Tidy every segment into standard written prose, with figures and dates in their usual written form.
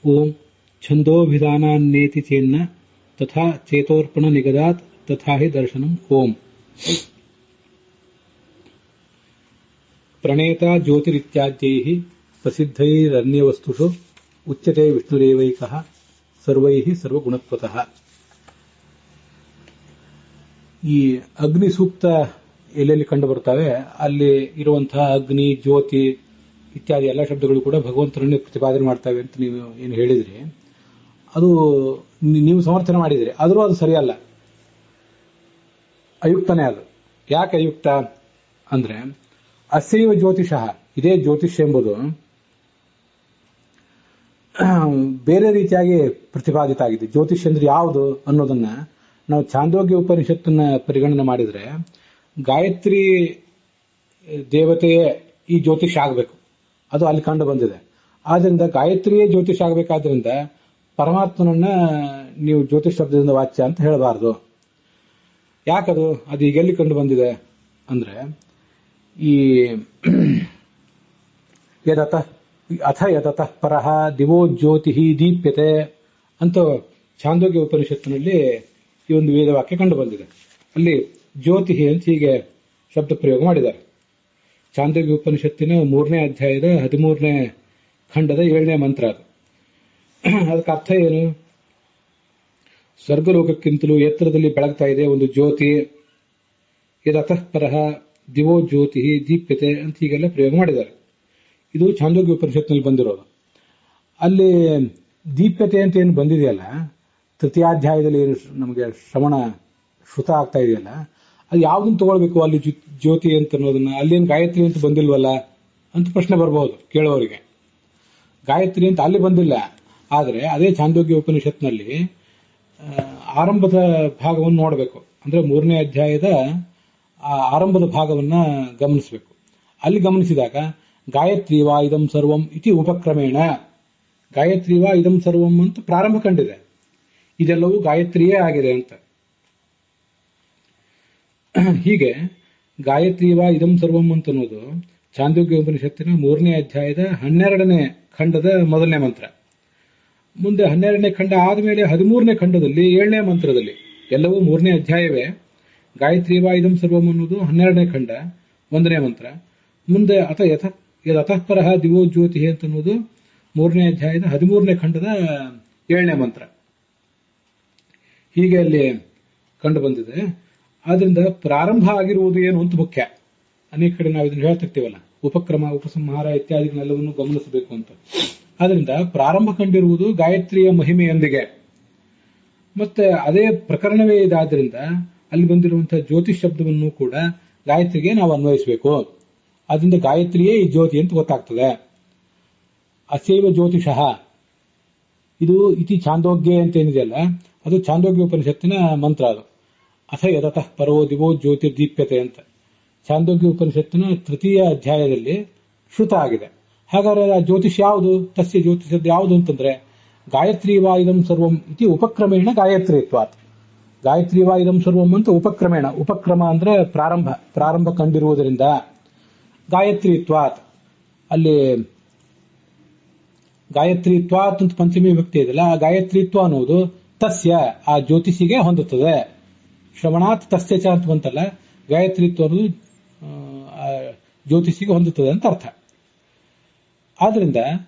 ಓಂ ಛಂದೋಭಿಧಾನಾನ್ನೇತಿ ಚೇನ್ನ ತಥಾ ಚೇತೋರ್ಪಣ ನಿಗದಾತ್ ತಥಾ ಹಿ ದರ್ಶನಂ ಓಂ. ಪ್ರಣೇತಾ ಜ್ಯೋತಿರಿತ್ಯಾದ್ಯೈಃ ಪ್ರಸಿದ್ಧೈರನ್ಯವಸ್ತುಷು ಉಚ್ಯತೆ ವಿಷ್ಣುರೇವೈಕಃ ಸರ್ವೈಃ ಸರ್ವಗುಣತ್ವತಃ. ಈ ಅಗ್ನಿ ಸೂಕ್ತ ಎಲ್ಲೆಲ್ಲಿ ಕಂಡು ಬರ್ತವೆ ಅಲ್ಲಿ ಇರುವಂತಹ ಅಗ್ನಿ, ಜ್ಯೋತಿ ಇತ್ಯಾದಿ ಎಲ್ಲ ಶಬ್ದಗಳು ಕೂಡ ಭಗವಂತನನ್ನೇ ಪ್ರತಿಪಾದನೆ ಮಾಡ್ತವೆ ಅಂತ ನೀವು ಏನು ಹೇಳಿದ್ರಿ, ಅದು ನೀವು ಸಮರ್ಥನೆ ಮಾಡಿದ್ರಿ. ಆದರೂ ಅದು ಸರಿಯಲ್ಲ, ಅಯುಕ್ತನೇ ಅದು. ಯಾಕೆ ಅಯುಕ್ತ ಅಂದ್ರೆ ಅಸ್ಯೈವ ಜ್ಯೋತಿಷಃ, ಇದೇ ಜ್ಯೋತಿಷ್ಯ ಎಂಬುದು ಬೇರೆ ರೀತಿಯಾಗಿ ಪ್ರತಿಪಾದಿತ ಆಗಿದೆ. ಜ್ಯೋತಿಷ್ಯ ಅಂದ್ರೆ ಯಾವುದು ಅನ್ನೋದನ್ನ ನಾವು ಛಾಂದೋಗ್ಯ ಉಪನಿಷತ್ತನ್ನ ಪರಿಗಣನೆ ಮಾಡಿದ್ರೆ ಗಾಯತ್ರಿ ದೇವತೆಯೇ ಈ ಜ್ಯೋತಿಷ್ ಆಗಬೇಕು, ಅದು ಅಲ್ಲಿ ಕಂಡು ಬಂದಿದೆ. ಆದ್ರಿಂದ ಗಾಯತ್ರಿಯೇ ಜ್ಯೋತಿಷ್ ಆಗಬೇಕಾದ್ರಿಂದ ಪರಮಾತ್ಮನನ್ನ ನೀವು ಜ್ಯೋತಿಷ್ ಶಬ್ದದಿಂದ ವಾಚ್ಯ ಅಂತ ಹೇಳಬಾರದು. ಯಾಕದು? ಅದು ಈಗೆಲ್ಲಿ ಕಂಡು ಬಂದಿದೆ ಅಂದ್ರೆ ಈ ಅಥ ಯತಃ ಪರಃ ದಿವೋ ಜ್ಯೋತಿ ದೀಪ್ಯತೆ ಅಂತ ಛಾಂದೋಗ್ಯ ಉಪನಿಷತ್ತಿನಲ್ಲಿ ಈ ಒಂದು ವೇದವಾಕ್ಯ ಕಂಡು ಬಂದಿದೆ. ಅಲ್ಲಿ ಜ್ಯೋತಿ ಅಂತ ಹೀಗೆ ಶಬ್ದ ಪ್ರಯೋಗ ಮಾಡಿದ್ದಾರೆ. ಛಾಂದೋಗ್ಯ ಉಪನಿಷತ್ತಿನ 3ನೇ ಅಧ್ಯಾಯದ 13ನೇ ಖಂಡದ 7ನೇ ಮಂತ್ರ ಅದು. ಅದಕ್ಕೆ ಅರ್ಥ ಏನು? ಸ್ವರ್ಗಲೋಕಕ್ಕಿಂತಲೂ ಎತ್ತರದಲ್ಲಿ ಬೆಳಗ್ತಾ ಇದೆ ಒಂದು ಜ್ಯೋತಿ. ಯದತಃ ಪರಃ ದಿವೋ ಜ್ಯೋತಿ ದೀಪ್ಯತೆ ಅಂತ ಹೀಗೆಲ್ಲ ಪ್ರಯೋಗ ಮಾಡಿದ್ದಾರೆ. ಇದು ಛಾಂದೋಗ್ಯ ಉಪನಿಷತ್ನಲ್ಲಿ ಬಂದಿರೋದು. ಅಲ್ಲಿ ದೀಪ್ಯತೆ ಅಂತ ಏನು ಬಂದಿದೆಯಲ್ಲ, ತೃತೀಯಾಧ್ಯಾಯದಲ್ಲಿ ಏನು ನಮಗೆ ಶ್ರವಣ ಶ್ರುತ ಆಗ್ತಾ ಇದೆಯಲ್ಲ, ಅದು ಯಾವ್ದನ್ನು ತಗೊಳ್ಬೇಕು ಅಲ್ಲಿ ಜ್ಯೋತಿ ಅಂತ ಅನ್ನೋದನ್ನ? ಅಲ್ಲೇನು ಗಾಯತ್ರಿ ಅಂತ ಬಂದಿಲ್ವಲ್ಲ ಅಂತ ಪ್ರಶ್ನೆ ಬರಬಹುದು ಕೇಳೋರಿಗೆ. ಗಾಯತ್ರಿ ಅಂತ ಅಲ್ಲಿ ಬಂದಿಲ್ಲ, ಆದರೆ ಅದೇ ಛಾಂದೋಗ್ಯ ಉಪನಿಷತ್ನಲ್ಲಿ ಆರಂಭದ ಭಾಗವನ್ನು ನೋಡಬೇಕು. ಅಂದ್ರೆ 3ನೇ ಅಧ್ಯಾಯದ ಆರಂಭದ ಭಾಗವನ್ನ ಗಮನಿಸಬೇಕು. ಅಲ್ಲಿ ಗಮನಿಸಿದಾಗ ಗಾಯತ್ರಿ ವಾ ಇದಂ ಸರ್ವಂ ಇತಿ ಉಪಕ್ರಮೇಣ, ಗಾಯತ್ರಿ ವಾ ಇದಂ ಸರ್ವಂ ಅಂತ ಪ್ರಾರಂಭ ಕಂಡಿದೆ. ಇದೆಲ್ಲವೂ ಗಾಯತ್ರಿಯೇ ಆಗಿದೆ ಅಂತ. ಹೀಗೆ ಗಾಯತ್ರಿ ವಾ ಇದಂ ಸರ್ವಂ ಅಂತ ಅನ್ನೋದು ಛಾಂದೋಗ್ಯ ಉಪನಿಷತ್ತಿನ 3ನೇ ಅಧ್ಯಾಯದ 12ನೇ ಖಂಡದ ಮೊದಲನೇ ಮಂತ್ರ. ಮುಂದೆ 12ನೇ ಖಂಡ ಆದಮೇಲೆ 13ನೇ ಖಂಡದಲ್ಲಿ 7ನೇ ಮಂತ್ರದಲ್ಲಿ ಎಲ್ಲವೂ 3ನೇ ಅಧ್ಯಾಯವೇ. ಗಾಯತ್ರಿ ವಾ ಇದಂ ಸರ್ವಂ ಅನ್ನೋದು 12ನೇ ಖಂಡ 1ನೇ ಮಂತ್ರ. ಮುಂದೆ ಯತಃ ಪರಃ ದಿವೋ ಜ್ಯೋತಿ ಅಂತ ಅನ್ನೋದು 3ನೇ ಅಧ್ಯಾಯದ 13ನೇ ಖಂಡದ 7ನೇ ಮಂತ್ರ. ಹೀಗೆ ಅಲ್ಲಿ ಕಂಡು ಬಂದಿದೆ. ಆದ್ರಿಂದ ಪ್ರಾರಂಭ ಆಗಿರುವುದು ಏನು ಅಂತ ಮುಖ್ಯ. ಅನೇಕ ಕಡೆ ನಾವು ಇದನ್ನು ಹೇಳ್ತಿರ್ತೀವಲ್ಲ, ಉಪಕ್ರಮ, ಉಪಸಂಹಾರ ಇತ್ಯಾದಿಗಳೆಲ್ಲವನ್ನು ಗಮನಿಸಬೇಕು ಅಂತ. ಆದ್ರಿಂದ ಪ್ರಾರಂಭ ಕಂಡಿರುವುದು ಗಾಯತ್ರಿಯ ಮಹಿಮೆಯೊಂದಿಗೆ. ಮತ್ತೆ ಅದೇ ಪ್ರಕರಣವೇ ಇದಾದ್ರಿಂದ ಅಲ್ಲಿ ಬಂದಿರುವಂತಹ ಜ್ಯೋತಿಷ್ ಶಬ್ದವನ್ನು ಕೂಡ ಗಾಯತ್ರಿಗೆ ನಾವು ಅನ್ವಯಿಸಬೇಕು. ಆದ್ರಿಂದ ಗಾಯತ್ರಿಯೇ ಈ ಜ್ಯೋತಿ ಅಂತ ಗೊತ್ತಾಗ್ತದೆ. ಅಸ್ಯೈವ ಜ್ಯೋತಿಷಃ, ಇದು ಇತಿ ಛಾಂದೋಗ್ಯ ಅಂತ ಏನಿದೆಯಲ್ಲ, ಅದು ಛಾಂದೋಗ್ಯ ಉಪನಿಷತ್ತಿನ ಮಂತ್ರ. ಅದು ಅಥ ಯತಃ ಪರೋ ದಿವೋ ಜ್ಯೋತಿರ್ದೀಪ್ಯತೆ ಅಂತ ಛಾಂದೋಗ್ಯ ಉಪನಿಷತ್ತಿನ ತೃತೀಯ ಅಧ್ಯಾಯದಲ್ಲಿ ಶ್ರುತ ಆಗಿದೆ. ಹಾಗಾದ್ರೆ ಆ ಜ್ಯೋತಿಷ್ ಯಾವುದು? ತಸ್ಯ ಜ್ಯೋತಿಷದ್ದು ಯಾವುದು ಅಂತಂದ್ರೆ ಗಾಯತ್ರಿ ವಾ ಇದಂ ಸರ್ವಂ ಇತಿ ಉಪಕ್ರಮೇಣ ಗಾಯತ್ರಿತ್ವಾತ್. ಗಾಯತ್ರಿ ವಾ ಇದಂ ಸರ್ವಂ ಅಂತ ಉಪಕ್ರಮೇಣ, ಉಪಕ್ರಮ ಅಂದ್ರೆ ಪ್ರಾರಂಭ ಕಂಡಿರುವುದರಿಂದ ಗಾಯತ್ರಿತ್ವಾತ್. ಅಲ್ಲಿ ಗಾಯತ್ರಿತ್ವಾತ್ ಅಂತ ಪಂಚಮಿ ವಿಭಕ್ತಿ ಇದೆಯಲ್ಲ, ಆ ಗಾಯತ್ರಿತ್ವ ಅನ್ನುವುದು ತಸ್ಯ, ಆ ಜ್ಯೋತಿಷಿಗೆ ಹೊಂದುತ್ತದೆ. ಶ್ರವಣಾತ್ ತಸ್ಯ ಚ ಅಂತ ಬಂತಲ್ಲ, ಗಾಯತ್ರಿತ್ವ ಅನ್ನೋದು ಜ್ಯೋತಿಷಿಗೆ ಹೊಂದುತ್ತದೆ ಅಂತ ಅರ್ಥ. ಆದ್ರಿಂದ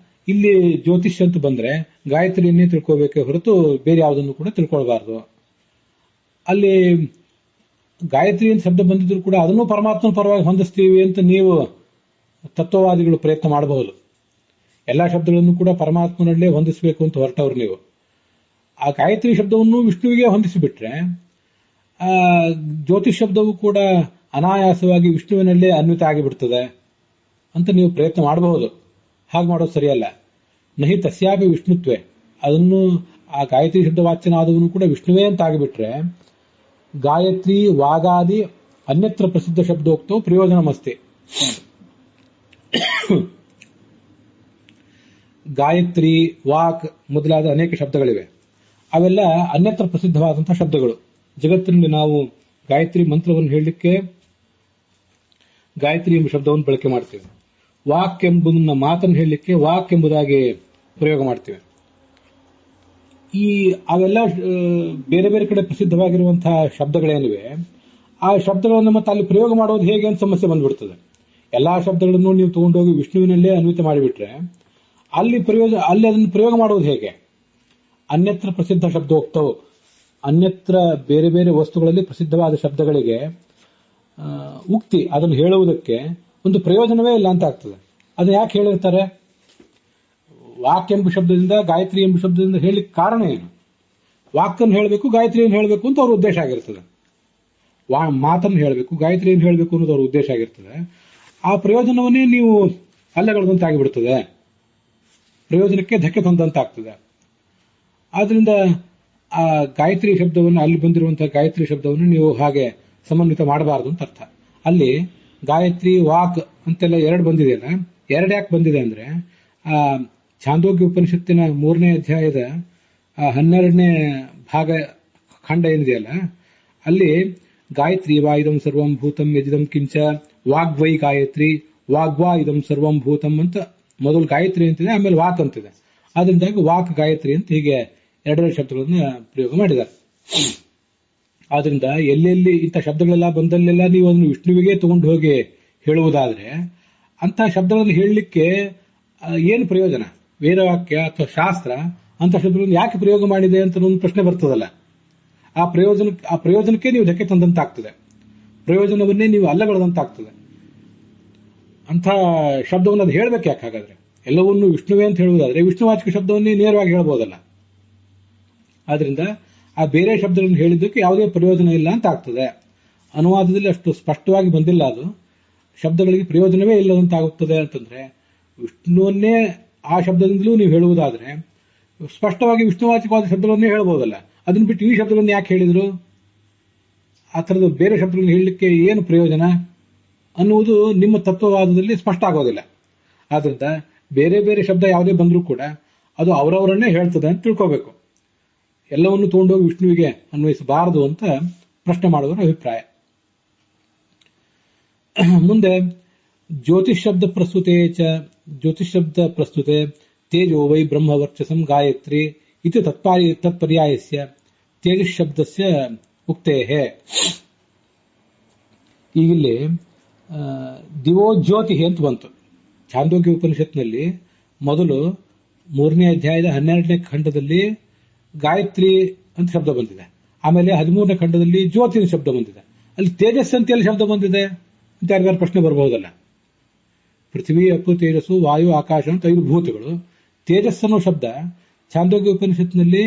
ಇಲ್ಲಿ ಜ್ಯೋತಿಷ್ ಅಂತ ಬಂದ್ರೆ ಗಾಯತ್ರಿಯನ್ನೇ ತಿಳ್ಕೋಬೇಕೇ ಹೊರತು ಬೇರೆ ಯಾವುದನ್ನು ಕೂಡ ತಿಳ್ಕೊಳ್ಬಾರ್ದು. ಅಲ್ಲಿ ಗಾಯತ್ರಿ ಅಂತ ಶಬ್ದ ಬಂದಿದ್ರು ಕೂಡ ಅದನ್ನು ಪರಮಾತ್ಮನ ಪರವಾಗಿ ಹೊಂದಿಸ್ತೀವಿ ಅಂತ ನೀವು ತತ್ವವಾದಿಗಳು ಪ್ರಯತ್ನ ಮಾಡಬಹುದು. ಎಲ್ಲಾ ಶಬ್ದಗಳನ್ನು ಕೂಡ ಪರಮಾತ್ಮನಲ್ಲೇ ಹೊಂದಿಸಬೇಕು ಅಂತ ಹೊರಟವ್ರು ನೀವು. ಆ ಗಾಯತ್ರಿ ಶಬ್ದವನ್ನು ವಿಷ್ಣುವಿಗೆ ಹೊಂದಿಸಿಬಿಟ್ರೆ ಆ ಜ್ಯೋತಿಷ್ ಶಬ್ದವು ಕೂಡ ಅನಾಯಾಸವಾಗಿ ವಿಷ್ಣುವಿನಲ್ಲೇ ಅನ್ವಿತ ಆಗಿಬಿಡ್ತದೆ ಅಂತ ನೀವು ಪ್ರಯತ್ನ ಮಾಡಬಹುದು. ಹಾಗೆ ಮಾಡೋದು ಸರಿಯಲ್ಲ. ನಹಿ ತಸ್ಯಾಪಿ ವಿಷ್ಣುತ್ವೇ, ಅದನ್ನು ಆ ಗಾಯತ್ರಿ ಶಬ್ದ ವಾಚ್ಯನಾದವನು ಕೂಡ ವಿಷ್ಣುವೇ ಅಂತ ಆಗಿಬಿಟ್ರೆ ಗಾಯತ್ರಿ ವಾಗಾದಿ ಅನ್ಯತ್ರ ಪ್ರಸಿದ್ಧ ಶಬ್ದೋಕ್ತೋ ಪ್ರಯೋಜನಮಸ್ತಿ. ಗಾಯತ್ರಿ, ವಾಕ್ ಮೊದಲಾದ ಅನೇಕ ಶಬ್ದಗಳಿವೆ. ಅವೆಲ್ಲ ಅನ್ಯತ್ರ ಪ್ರಸಿದ್ಧವಾದಂತಹ ಶಬ್ದಗಳು. ಜಗತ್ತಿನಲ್ಲಿ ನಾವು ಗಾಯತ್ರಿ ಮಂತ್ರವನ್ನು ಹೇಳಲಿಕ್ಕೆ ಗಾಯತ್ರಿ ಎಂಬ ಶಬ್ದವನ್ನು ಬಳಕೆ ಮಾಡ್ತೇವೆ. ವಾಕ್ ಎಂಬುದನ್ನ ಮಾತನ್ನು ಹೇಳಲಿಕ್ಕೆ ವಾಕ್ ಎಂಬುದಾಗಿ ಪ್ರಯೋಗ ಮಾಡ್ತೇವೆ. ಈ ಅವೆಲ್ಲ ಬೇರೆ ಬೇರೆ ಕಡೆ ಪ್ರಸಿದ್ಧವಾಗಿರುವಂತಹ ಶಬ್ದಗಳೇನಿವೆ, ಆ ಶಬ್ದಗಳನ್ನು ಮತ್ತೆ ಅಲ್ಲಿ ಪ್ರಯೋಗ ಮಾಡೋದು ಹೇಗೆ ಅಂತ ಸಮಸ್ಯೆ ಬಂದ್ಬಿಡ್ತದೆ. ಎಲ್ಲಾ ಶಬ್ದಗಳನ್ನು ನೀವು ತಗೊಂಡೋಗಿ ವಿಷ್ಣುವಿನಲ್ಲೇ ಅನ್ವಿತ ಮಾಡಿಬಿಟ್ರೆ ಅಲ್ಲಿ ಅದನ್ನು ಪ್ರಯೋಗ ಮಾಡೋದು ಹೇಗೆ? ಅನ್ಯತ್ರ ಪ್ರಸಿದ್ಧ ಶಬ್ದೋಕ್ತವು, ಅನ್ಯತ್ರ ಬೇರೆ ಬೇರೆ ವಸ್ತುಗಳಲ್ಲಿ ಪ್ರಸಿದ್ಧವಾದ ಶಬ್ದಗಳಿಗೆ ಉಕ್ತಿ, ಅದನ್ನು ಹೇಳುವುದಕ್ಕೆ ಒಂದು ಪ್ರಯೋಜನವೇ ಇಲ್ಲ ಅಂತ ಆಗ್ತದೆ. ಅದು ಯಾಕೆ ಹೇಳಿರ್ತಾರೆ? ವಾಕ್ ಎಂಬ ಶಬ್ದದಿಂದ, ಗಾಯತ್ರಿ ಎಂಬ ಶಬ್ದದಿಂದ ಹೇಳಲಿಕ್ಕೆ ಕಾರಣ ಏನು? ವಾಕನ್ನು ಹೇಳಬೇಕು, ಗಾಯತ್ರಿಯನ್ನು ಹೇಳಬೇಕು ಅಂತ ಅವ್ರ ಉದ್ದೇಶ ಆಗಿರ್ತದೆ. ಮಾತನ್ನು ಹೇಳಬೇಕು, ಗಾಯತ್ರಿಯನ್ನು ಹೇಳಬೇಕು ಅನ್ನೋದು ಅವ್ರ ಉದ್ದೇಶ ಆಗಿರ್ತದೆ. ಆ ಪ್ರಯೋಜನವನ್ನೇ ನೀವು ಅಲ್ಲಗಳೆದಂತಾಗಿಬಿಡ್ತದೆ, ಪ್ರಯೋಜನಕ್ಕೆ ಧಕ್ಕೆ ತಂದಂತಾಗ್ತದೆ. ಆದ್ರಿಂದ ಆ ಗಾಯತ್ರಿ ಶಬ್ದವನ್ನು, ಅಲ್ಲಿ ಬಂದಿರುವಂತಹ ಗಾಯತ್ರಿ ಶಬ್ದವನ್ನು ನೀವು ಹಾಗೆ ಸಮನ್ವಿತ ಮಾಡಬಾರದು ಅಂತ ಅರ್ಥ. ಅಲ್ಲಿ ಗಾಯತ್ರಿ, ವಾಕ್ ಅಂತೆಲ್ಲ ಎರಡು ಬಂದಿದೆಯಲ್ಲ, ಎರಡು ಯಾಕೆ ಬಂದಿದೆ ಅಂದ್ರೆ, ಆ ಛಾಂದೋಗ್ಯ ಉಪನಿಷತ್ತಿನ 3ನೇ ಅಧ್ಯಾಯದ 12ನೇ ಭಾಗ ಖಂಡ ಏನಿದೆಯಲ್ಲ, ಅಲ್ಲಿ ಗಾಯತ್ರಿ ವಾ ಇದಂ ಸರ್ವಂ ಭೂತಂ ಯಜಿದಂ ಕಿಂಚ ವಾಗ್ವೈ ಗಾಯತ್ರಿ ವಾಗ್ವಾ ಇದಂ ಸರ್ವಂ ಭೂತಂ ಅಂತ ಮೊದಲು ಗಾಯತ್ರಿ ಅಂತಿದೆ, ಆಮೇಲೆ ವಾಕ್ ಅಂತಿದೆ. ಆದ್ರಿಂದಾಗಿ ವಾಕ್ ಗಾಯತ್ರಿ ಅಂತ ಹೀಗೆ ಎರಡೆರಡು ಶಬ್ದಗಳನ್ನ ಪ್ರಯೋಗ ಮಾಡಿದ್ದಾರೆ. ಆದ್ರಿಂದ ಎಲ್ಲೆಲ್ಲಿ ಇಂಥ ಶಬ್ದಗಳೆಲ್ಲ ಬಂದಲ್ಲೆಲ್ಲ ನೀವು ಅದನ್ನು ವಿಷ್ಣುವಿಗೆ ತಗೊಂಡು ಹೋಗಿ ಹೇಳುವುದಾದ್ರೆ ಅಂತಹ ಶಬ್ದಗಳನ್ನು ಹೇಳಲಿಕ್ಕೆ ಏನು ಪ್ರಯೋಜನ? ವೇದವಾಕ್ಯ ಅಥವಾ ಶಾಸ್ತ್ರ ಅಂತ ಶಬ್ದಗಳನ್ನು ಯಾಕೆ ಪ್ರಯೋಗ ಮಾಡಿದೆ ಅಂತ ಒಂದು ಪ್ರಶ್ನೆ ಬರ್ತದಲ್ಲ. ಆ ಪ್ರಯೋಜನಕ್ಕೆ ನೀವು ಧಕ್ಕೆ ತಂದಂತಾಗ್ತದೆ, ಪ್ರಯೋಜನವನ್ನೇ ನೀವು ಅಲ್ಲಗಳೆದಂತಾಗ್ತದೆ. ಅಂಥ ಶಬ್ದವನ್ನು ಅದು ಹೇಳಬೇಕು ಯಾಕೆ? ಹಾಗಾದ್ರೆ ಎಲ್ಲವನ್ನೂ ವಿಷ್ಣುವೇ ಅಂತ ಹೇಳುವುದಾದ್ರೆ ವಿಷ್ಣುವಾಚಕ ಶಬ್ದವನ್ನೇ ನೇರವಾಗಿ ಹೇಳ್ಬೋದಲ್ಲ. ಆದ್ರಿಂದ ಆ ಬೇರೆ ಶಬ್ದಗಳನ್ನು ಹೇಳಿದ್ದಕ್ಕೆ ಯಾವುದೇ ಪ್ರಯೋಜನ ಇಲ್ಲ ಅಂತ ಆಗ್ತದೆ. ಅನುವಾದದಲ್ಲಿ ಅಷ್ಟು ಸ್ಪಷ್ಟವಾಗಿ ಬಂದಿಲ್ಲ, ಅದು ಶಬ್ದಗಳಿಗೆ ಪ್ರಯೋಜನವೇ ಇಲ್ಲದಂತಾಗುತ್ತದೆ ಅಂತಂದ್ರೆ, ವಿಷ್ಣುವನ್ನೇ ಆ ಶಬ್ದದಿಂದಲೂ ನೀವು ಹೇಳುವುದಾದ್ರೆ ಸ್ಪಷ್ಟವಾಗಿ ವಿಷ್ಣುವಾಚಕವಾದ ಶಬ್ದಗಳನ್ನೇ ಹೇಳ್ಬೋದಲ್ಲ. ಅದನ್ನ ಬಿಟ್ಟು ಈ ಶಬ್ದಗಳನ್ನು ಯಾಕೆ ಹೇಳಿದ್ರು? ಆ ಥರದ ಬೇರೆ ಶಬ್ದಗಳನ್ನು ಹೇಳಲಿಕ್ಕೆ ಏನು ಪ್ರಯೋಜನ ಅನ್ನುವುದು ನಿಮ್ಮ ತತ್ವವಾದದಲ್ಲಿ ಸ್ಪಷ್ಟ ಆಗೋದಿಲ್ಲ. ಆದ್ರಿಂದ ಬೇರೆ ಬೇರೆ ಶಬ್ದ ಯಾವುದೇ ಬಂದರೂ ಕೂಡ ಅದು ಅವರವರನ್ನೇ ಹೇಳ್ತದೆ ಅಂತ ತಿಳ್ಕೋಬೇಕು. ಎಲ್ಲವನ್ನು ತಗೊಂಡೋಗಿ ವಿಷ್ಣುವಿಗೆ ಅನ್ವಯಿಸಬಾರದು ಅಂತ ಪ್ರಶ್ನೆ ಮಾಡುವವರ ಅಭಿಪ್ರಾಯ. ಮುಂದೆ ಜ್ಯೋತಿಷ್ ಶಬ್ದ ಪ್ರಸ್ತುತೆ ತೇಜೋ ವೈ ಬ್ರಹ್ಮವರ್ಚಸಂ ಗಾಯತ್ರಿ ಇತಿ ತತ್ಪರ್ಯಾಯಸ್ಯ ತೇಜಸ್ ಶಬ್ದಸ್ಯ ಉಕ್ತೇಹೇ. ಈಗಿಲ್ಲಿ ದಿವೋ ಜ್ಯೋತಿ ಅಂತ ಬಂತು. ಛಾಂದೋಗ್ಯ ಉಪನಿಷತ್ನಲ್ಲಿ ಮೊದಲು 3ನೇ ಅಧ್ಯಾಯದ 12ನೇ ಖಂಡದಲ್ಲಿ ಗಾಯತ್ರಿ ಅಂತ ಶಬ್ದ ಬಂದಿದೆ. ಆಮೇಲೆ 13ನೇ ಖಂಡದಲ್ಲಿ ಜ್ಯೋತಿ ಶಬ್ದ ಬಂದಿದೆ. ಅಲ್ಲಿ ತೇಜಸ್ ಅಂತ ಎಲ್ಲಿ ಶಬ್ದ ಬಂದಿದೆ ಅಂತ ಯಾರಿಗಾರು ಪ್ರಶ್ನೆ ಬರಬಹುದಲ್ಲ. ಪೃಥ್ವಿ, ಅಪ್ಪು, ತೇಜಸ್ಸು, ವಾಯು, ಆಕಾಶ ಅಂತ 5 ಭೂತಗಳು. ತೇಜಸ್ ಅನ್ನೋ ಶಬ್ದ ಛಾಂದೋಗ್ಯ ಉಪನಿಷತ್ನಲ್ಲಿ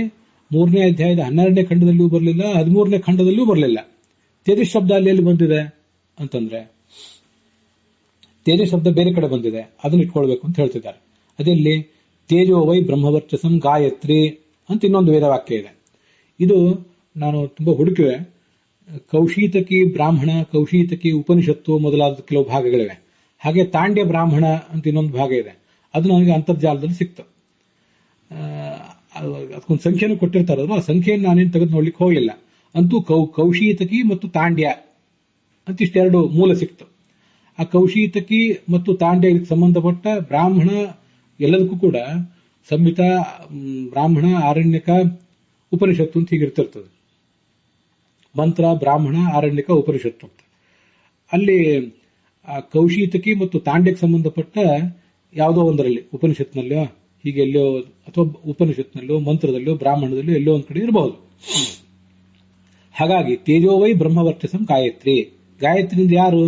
3ನೇ ಅಧ್ಯಾಯದ 12ನೇ ಖಂಡದಲ್ಲೂ ಬರಲಿಲ್ಲ, 13ನೇ ಖಂಡದಲ್ಲೂ ಬರಲಿಲ್ಲ. ತೇಜಸ್ ಶಬ್ದ ಅಲ್ಲಿ ಎಲ್ಲಿ ಬಂದಿದೆ ಅಂತಂದ್ರೆ, ತೇಜಸ್ ಶಬ್ದ ಬೇರೆ ಕಡೆ ಬಂದಿದೆ, ಅದನ್ನ ಇಟ್ಕೊಳ್ಬೇಕು ಅಂತ ಹೇಳ್ತಿದ್ದಾರೆ. ಅದೆಲ್ಲಿ? ತೇಜೋ ವೈ ಬ್ರಹ್ಮವರ್ಚಸಂ ಗಾಯತ್ರಿ ಅಂತ ಇನ್ನೊಂದು ವೇದವಾಕ್ಯ ಇದೆ. ಇದು ನಾನು ತುಂಬಾ ಹುಡುಕಿವೆ. ಕೌಶೀತಕಿ ಬ್ರಾಹ್ಮಣ, ಕೌಶೀತಕಿ ಉಪನಿಷತ್ತು ಮೊದಲಾದ ಕೆಲವು ಭಾಗಗಳಿವೆ. ಹಾಗೆ ತಾಂಡ್ಯ ಬ್ರಾಹ್ಮಣ ಅಂತ ಇನ್ನೊಂದು ಭಾಗ ಇದೆ. ಅದು ನನಗೆ ಅಂತರ್ಜಾಲದಲ್ಲಿ ಸಿಕ್ತು. ಅದಕ್ಕೊಂದು ಸಂಖ್ಯೆನೂ ಕೊಟ್ಟಿರ್ತಾರೆ, ಆ ಸಂಖ್ಯೆಯನ್ನು ನಾನೇನು ತೆಗೆದು ನೋಡ್ಲಿಕ್ಕೆ ಹೋಗಲಿಲ್ಲ. ಅಂತೂ ಕೌಶೀತಕಿ ಮತ್ತು ತಾಂಡ್ಯ ಅಂತ ಇಷ್ಟೆರಡು ಮೂಲ ಸಿಕ್ತು. ಆ ಕೌಶೀತಕಿ ಮತ್ತು ತಾಂಡ್ಯ ಇದಕ್ಕೆ ಸಂಬಂಧಪಟ್ಟ ಬ್ರಾಹ್ಮಣ ಎಲ್ಲದಕ್ಕೂ ಕೂಡ ಸಂಹಿತ, ಬ್ರಾಹ್ಮಣ, ಆರಣ್ಯಕ, ಉಪನಿಷತ್ತು ಅಂತ ಹೀಗಿರ್ತಿರ್ತದೆ. ಮಂತ್ರ, ಬ್ರಾಹ್ಮಣ, ಆರಣ್ಯಕ, ಉಪನಿಷತ್ತು ಅಂತ. ಅಲ್ಲಿ ಆ ಕೌಶೀತಕಿ ಮತ್ತು ತಾಂಡ್ಯಕ್ಕೆ ಸಂಬಂಧಪಟ್ಟ ಯಾವುದೋ ಒಂದರಲ್ಲಿ ಉಪನಿಷತ್ನಲ್ಲೋ ಹೀಗೆ ಎಲ್ಲೋ, ಅಥವಾ ಉಪನಿಷತ್ನಲ್ಲೋ, ಮಂತ್ರದಲ್ಲೋ, ಬ್ರಾಹ್ಮಣದಲ್ಲೋ ಎಲ್ಲೋ ಒಂದ್ ಕಡೆ ಇರಬಹುದು. ಹಾಗಾಗಿ ತೇಜೋವೈ ಬ್ರಹ್ಮವರ್ಚಸಂ ಗಾಯತ್ರಿ, ಗಾಯತ್ರಿಯಿಂದ ಯಾರು?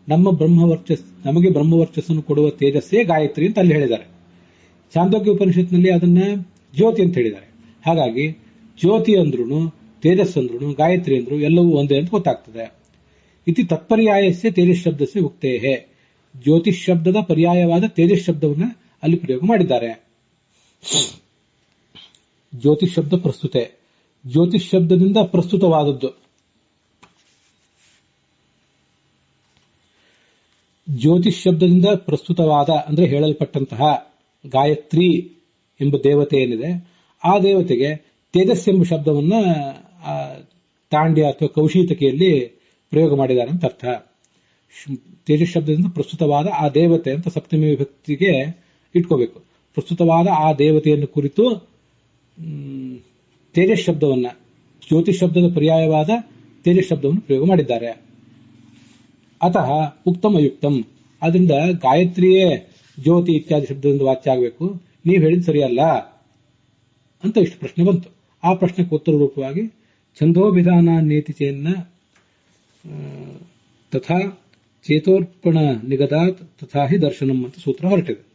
ನಮಗೆ ಬ್ರಹ್ಮವರ್ಚಸ್ಸನ್ನು ಕೊಡುವ ತೇಜಸ್ಸೇ ಗಾಯತ್ರಿ ಅಂತ ಅಲ್ಲಿ ಹೇಳಿದ್ದಾರೆ. ಛಾಂದೋಗ್ಯ ಉಪನಿಷತ್ನಲ್ಲಿ ಅದನ್ನ ಜ್ಯೋತಿ ಅಂತ ಹೇಳಿದ್ದಾರೆ. ಹಾಗಾಗಿ ಜ್ಯೋತಿ ಅಂದ್ರೂ, ತೇಜಸ್ ಅಂದ್ರೂ, ಗಾಯತ್ರಿ ಅಂದ್ರು ಎಲ್ಲವೂ ಒಂದೇ ಅಂತ ಗೊತ್ತಾಗ್ತದೆ. ಇತಿ ತತ್ಪರ್ಯಾಯಸ್ಯ ತೇಜಸ್ ಶಬ್ದಸ್ಯ ಉಕ್ತೇಹೇ. ಜ್ಯೋತಿಷ್ ಶಬ್ದದ ಪರ್ಯಾಯವಾದ ತೇಜಸ್ ಶಬ್ದವನ್ನ ಅಲ್ಲಿ ಪ್ರಯೋಗ ಮಾಡಿದ್ದಾರೆ. ಜ್ಯೋತಿಷ್ ಶಬ್ದ ಪ್ರಸ್ತುತೆ, ಜ್ಯೋತಿಷ್ ಶಬ್ದದಿಂದ ಪ್ರಸ್ತುತವಾದದ್ದು. ಜ್ಯೋತಿಷ್ ಶಬ್ದದಿಂದ ಪ್ರಸ್ತುತವಾದ ಅಂದ್ರೆ ಹೇಳಲ್ಪಟ್ಟಂತಹ ಗಾಯತ್ರಿ ಎಂಬ ದೇವತೆ ಏನಿದೆ, ಆ ದೇವತೆಗೆ ತೇಜಸ್ ಎಂಬ ಶಬ್ದವನ್ನ ತಾಂಡ್ಯ ಅಥವಾ ಕೌಶೀತಕಿಯಲ್ಲಿ ಪ್ರಯೋಗ ಮಾಡಿದ್ದಾರೆ ಅಂತ ಅರ್ಥ. ತೇಜಸ್ ಶಬ್ದದಿಂದ ಪ್ರಸ್ತುತವಾದ ಆ ದೇವತೆ ಅಂತ ಸಪ್ತಮಿ ವಿಭಕ್ತಿಗೆ ಇಟ್ಕೋಬೇಕು. ಪ್ರಸ್ತುತವಾದ ಆ ದೇವತೆಯನ್ನು ಕುರಿತು ತೇಜಸ್ ಶಬ್ದವನ್ನ, ಜ್ಯೋತಿಷ್ ಶಬ್ದದ ಪರ್ಯಾಯವಾದ ತೇಜಸ್ ಶಬ್ದವನ್ನು ಪ್ರಯೋಗ ಮಾಡಿದ್ದಾರೆ. ಅತಃ ಉಕ್ತಂ ಅಯುಕ್ತಂ, ಆದ್ರಿಂದ ಗಾಯತ್ರಿಯೇ ಜ್ಯೋತಿ ಇತ್ಯಾದಿ ಶಬ್ದದಿಂದ ವಾಚ್ಯ ಆಗಬೇಕು, ನೀವು ಹೇಳಿದ್ ಸರಿಯಲ್ಲ ಅಂತ ಇಷ್ಟು ಪ್ರಶ್ನೆ ಬಂತು. ಆ ಪ್ರಶ್ನೆಗೆ ಉತ್ತರ ರೂಪವಾಗಿ ಛಂದೋಭಿಧಾನ ನೇತಿ ಚೇನ್ನ ತಥಾ ಚೇತೋರ್ಪಣ ನಿಗದಾತ್ ತಥಾ ಹಿ ದರ್ಶನಂ ಅಂತ ಸೂತ್ರ ಹೊರಟಿದೆ.